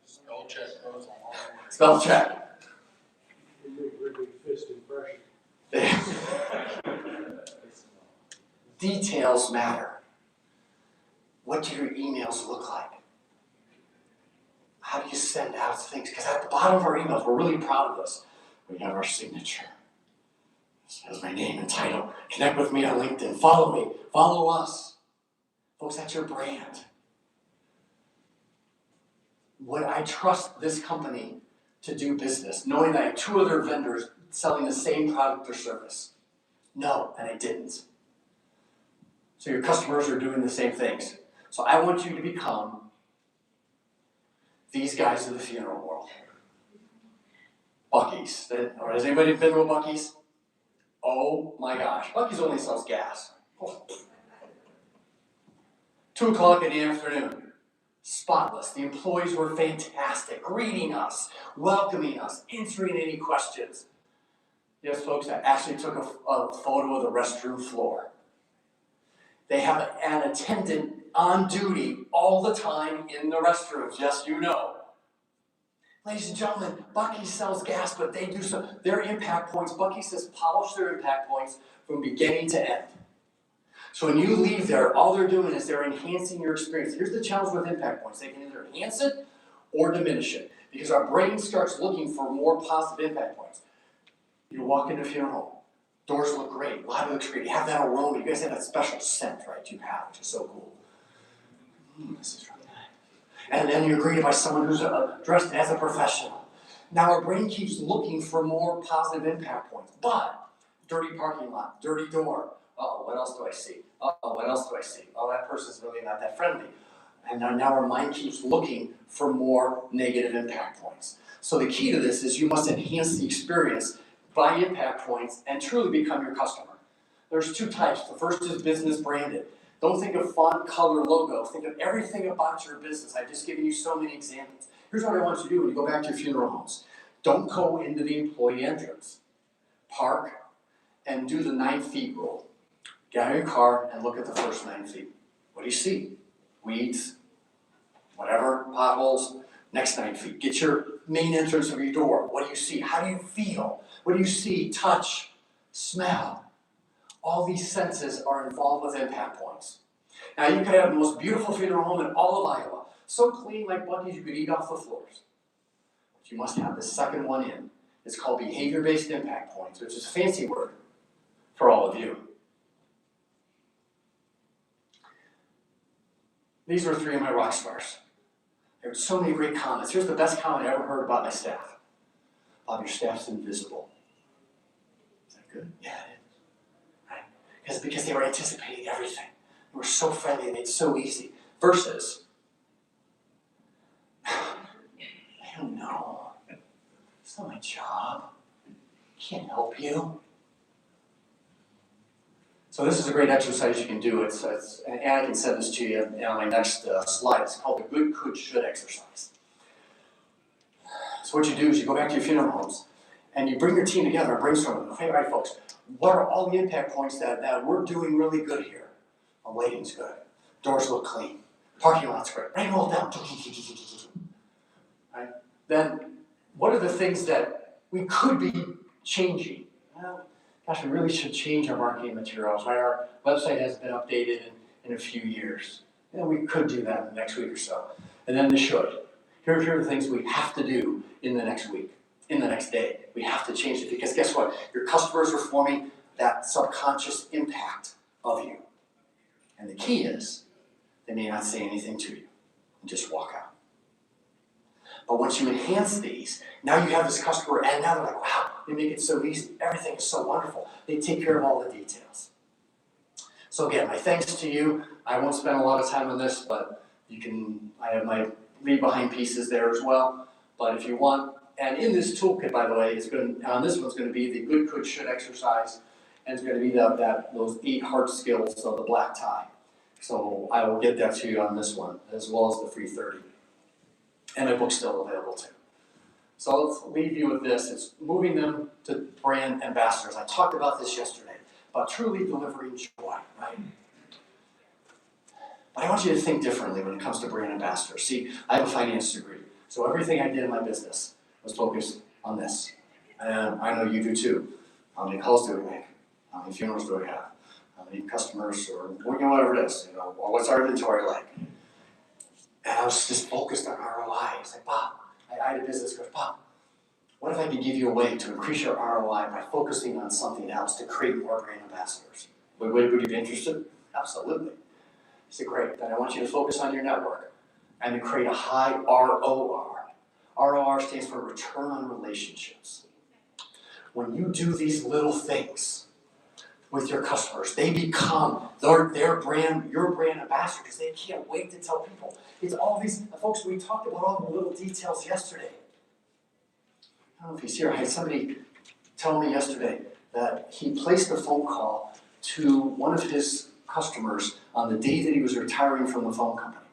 Spell check goes on. Spell check. You make really fist impression. Details matter. What do your emails look like? How do you send out things? Because at the bottom of our emails, we're really proud of this. We have our signature. That's my name and title. Connect with me on LinkedIn. Follow me. Follow us. Folks, that's your brand. Would I trust this company to do business, knowing that I have 2 other vendors selling the same product or service? No, and I didn't. So your customers are doing the same things. So I want you to become these guys in the funeral world. Buc-ee's. Or has anybody been to a Buc-ee's? Oh my gosh. Buc-ee's only sells gas. Oh. 2 o'clock in the afternoon. Spotless. The employees were fantastic, greeting us, welcoming us, answering any questions. Yes, folks, I actually took a photo of the restroom floor. They have an attendant on duty all the time in the restrooms, yes, you know. Ladies and gentlemen, Buc-ee's sells gas, but they do their impact points, Buc-ee's says polish their impact points from beginning to end. So when you leave there, all they're doing is they're enhancing your experience. Here's the challenge with impact points. They can either enhance it or diminish it, because our brain starts looking for more positive impact points. You walk into a funeral home, doors look great, lobby looks great, you have that aroma, you guys have that special scent, right, you have, which is so cool. This is really nice. And then you're greeted by someone who's dressed as a professional. Now our brain keeps looking for more positive impact points, but dirty parking lot, dirty door, uh-oh, what else do I see? Uh-oh, what else do I see? Oh, that person's really not that friendly. And now our mind keeps looking for more negative impact points. So the key to this is you must enhance the experience by impact points and truly become your customer. There's 2 types. The first is business branded. Don't think of font, color, logo. Think of everything about your business. I've just given you so many examples. Here's what I want you to do when you go back to your funeral homes. Don't go into the employee entrance. Park and do the 9 feet rule. Get out of your car and look at the first 9 feet. What do you see? Weeds, whatever, potholes. Next 9 feet. Get your main entrance of your door. What do you see? How do you feel? What do you see? Touch, smell. All these senses are involved with impact points. Now you could have the most beautiful funeral home in all of Iowa. So clean like Buc-ee's you could eat off the floors. But you must have the second one in. It's called behavior-based impact points, which is a fancy word for all of you. These were 3 of my rock stars. There were so many great comments. Here's the best comment I ever heard about my staff. Bob, your staff's invisible. Is that good? Yeah, it is. Right? Because they were anticipating everything. They were so friendly and made it so easy. Versus, I don't know. It's not my job. I can't help you. So this is a great exercise you can do. And I can send this to you on my next slide. It's called the good, could, should exercise. So what you do is you go back to your funeral homes and you bring your team together and brainstorm. Okay, all right, folks, what are all the impact points that we're doing really good here? Well, lighting's good. Doors look clean. Parking lot's great. Right, roll down. Right? Then what are the things that we could be changing? Well, gosh, we really should change our marketing materials. Right? Our website hasn't been updated in a few years. We could do that in the next week or so. And then the should. Here are the things we have to do in the next week, in the next day. We have to change it because guess what? Your customers are forming that subconscious impact of you. And the key is, they may not say anything to you and just walk out. But once you enhance these, now you have this customer and now they're like, wow, they make it so easy. Everything is so wonderful. They take care of all the details. So again, my thanks to you. I won't spend a lot of time on this, but I have my leave behind pieces there as well. But if you want, and in this toolkit, by the way, this one's going to be the good, could, should exercise, and it's going to be those 8 hard skills of the black tie. So I will get that to you on this one, as well as the free 30. And my book's still available too. So let's leave you with this. It's moving them to brand ambassadors. I talked about this yesterday, about truly delivering joy, right? But I want you to think differently when it comes to brand ambassadors. See, I have a finance degree, so everything I did in my business was focused on this. And I know you do too. How many calls do we make? How many funerals do we have? How many customers, or whatever it is, or what's our inventory like? And I was just focused on ROI. It's like, Bob, I had a business coach, Bob, What if I could give you a way to increase your ROI by focusing on something else to create more brand ambassadors? Would you be interested? Absolutely. I said, great, then I want you to focus on your network and to create a high ROR. ROR stands for return on relationships. When you do these little things with your customers, they become their brand, your brand ambassador, because they can't wait to tell people. It's all these, folks, we talked about all the little details yesterday. I don't know if he's here. I had somebody tell me yesterday that he placed a phone call to one of his customers on the day that he was retiring from the phone company.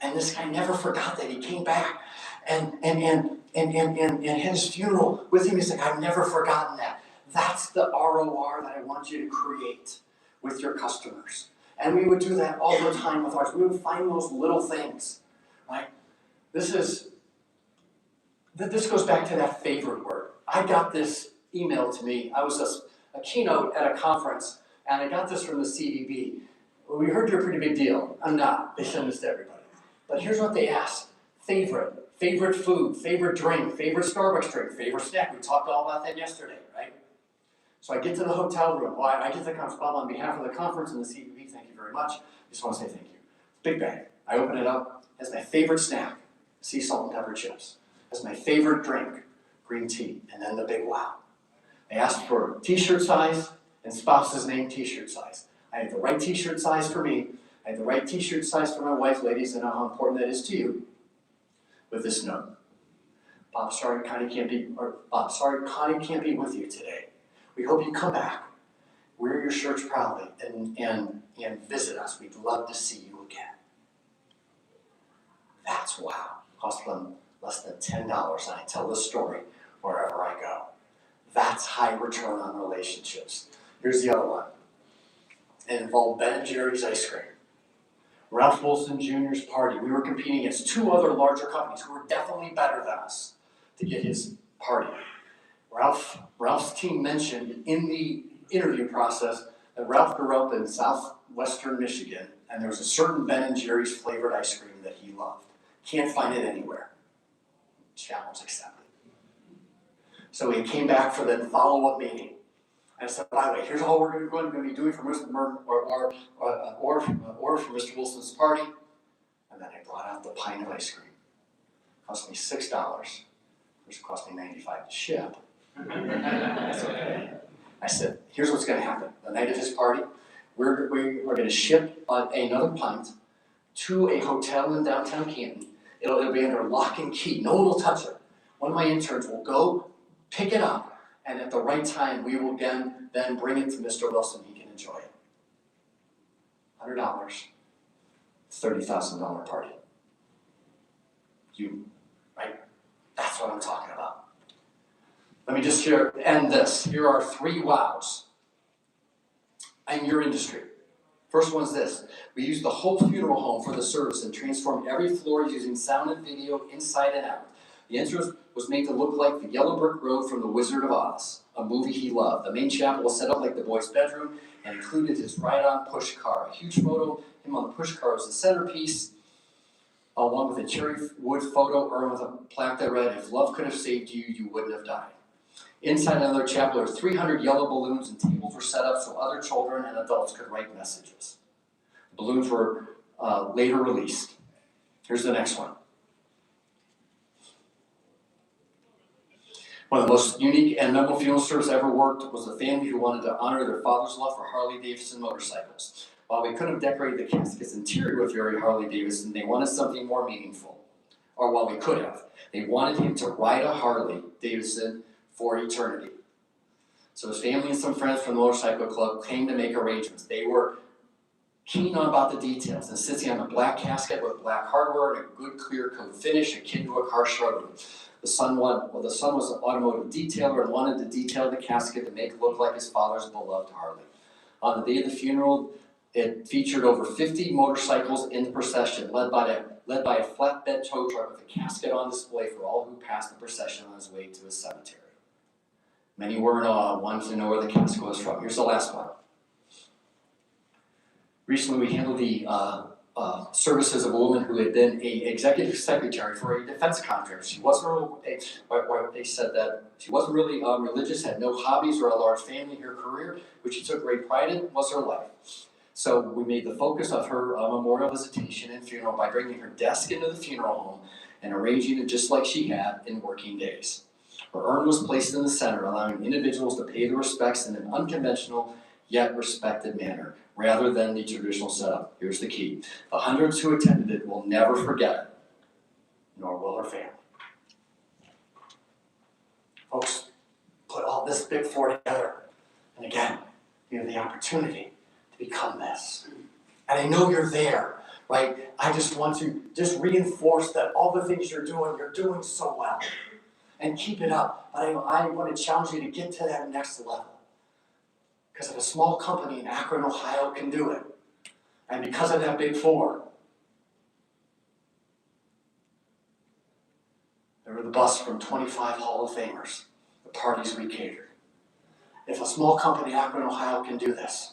And this guy never forgot that. He came back and had his funeral with him. He's like, I've never forgotten that. That's the ROR that I want you to create with your customers. And we would do that all the time with ours. We would find those little things, right? This goes back to that favorite word. I got this email to me. I was a keynote at a conference, and I got this from the CDB. Well, we heard you're a pretty big deal. I'm not. They send this to everybody. But here's what they asked. Favorite food, favorite drink, favorite Starbucks drink, favorite snack. We talked all about that yesterday, right? So I get to the hotel room. Well, I get to the conference. Bob, on behalf of the conference and the CDB, thank you very much. I just want to say thank you. Big bag. I open it up. It's my favorite snack, sea salt and pepper chips. That's my favorite drink, green tea, and then the big wow. I asked for t-shirt size and spouse's name t-shirt size. I had the right t-shirt size for me. I had the right t-shirt size for my wife, ladies, and how important that is to you. With this note, Bob, sorry Connie can't be with you today. We hope you come back, wear your shirts proudly, and visit us. We'd love to see you again. That's wow. Cost them less than $10, and I tell this story wherever I go. That's high return on relationships. Here's the other one. It involved Ben & Jerry's ice cream. Ralph Wilson Jr.'s party. We were competing against two other larger companies who were definitely better than us to get his party. Ralph's team mentioned in the interview process that Ralph grew up in southwestern Michigan, and there was a certain Ben & Jerry's flavored ice cream that he loved. Can't find it anywhere. Challenge accepted. So he came back for the follow-up meeting. And I said, by the way, here's all we're going to be doing for Mr. for Mr. Wilson's party. And then I brought out the pint of ice cream. It cost me $6, which cost me $95 to ship. That's okay. I said, here's what's going to happen. The night of his party, we're going to ship another pint to a hotel in downtown Canton. It'll be under lock and key. No one will touch it. One of my interns will go pick it up, and at the right time, we will then bring it to Mr. Wilson. He can enjoy it. $100, $30,000 party. Right? That's what I'm talking about. Let me just end this. Here are 3 wows in your industry. First one's this. We used the whole funeral home for the service and transformed every floor using sound and video inside and out. The entrance was made to look like the yellow brick road from The Wizard of Oz, a movie he loved. The main chapel was set up like the boy's bedroom and included his ride-on push car. A huge photo, him on the push car was the centerpiece, along with a cherry wood photo urn with a plaque that read, "If love could have saved you, you wouldn't have died." Inside another chapel, there were 300 yellow balloons and tables were set up so other children and adults could write messages. The balloons were later released. Here's the next one. One of the most unique and memorable funeral service I ever worked was a family who wanted to honor their father's love for Harley-Davidson motorcycles. While we couldn't have decorated the casket's interior with very Harley-Davidson, they wanted something more meaningful. Or while we could have. They wanted him to ride a Harley-Davidson for eternity. So his family and some friends from the motorcycle club came to make arrangements. They were keen about the details, insisting on a black casket with black hardware and a good clear coat finish akin to a car showroom. The son was an automotive detailer and wanted to detail the casket to make it look like his father's beloved Harley. On the day of the funeral, it featured over 50 motorcycles in the procession, led by a flatbed tow truck with a casket on display for all who passed the procession on his way to his cemetery. Many were in awe, wanted to know where the casket was from. Here's the last one. Recently, we handled the services of a woman who had been a executive secretary for a defense contractor. She wasn't they said that she wasn't really religious, had no hobbies or a large family. Her career, which she took great pride in, was her life. So we made the focus of her memorial visitation and funeral by bringing her desk into the funeral home and arranging it just like she had in working days. Her urn was placed in the center, allowing individuals to pay the respects in an unconventional yet respected manner, rather than the traditional setup. Here's the key. The hundreds who attended it will never forget it, nor will her family. Folks, put all this big four together, and again, you have the opportunity to become this. And I know you're there, right? I just want to reinforce that all the things you're doing so well. And keep it up. But I want to challenge you to get to that next level. Because if a small company in Akron, Ohio can do it, and because of that big four, there were the bus from 25 Hall of Famers, the parties we catered. If a small company in Akron, Ohio can do this,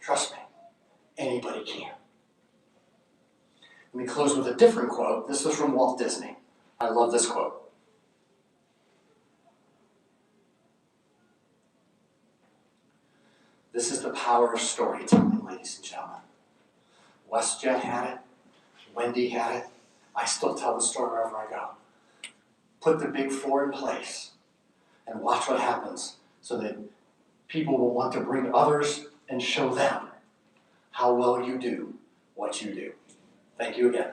trust me, anybody can. Let me close with a different quote. This was from Walt Disney. I love this quote. This is the power of storytelling, ladies and gentlemen. WestJet had it. Wendy had it. I still tell the story wherever I go. Put the big four in place and watch what happens so that people will want to bring others and show them how well you do what you do. Thank you again.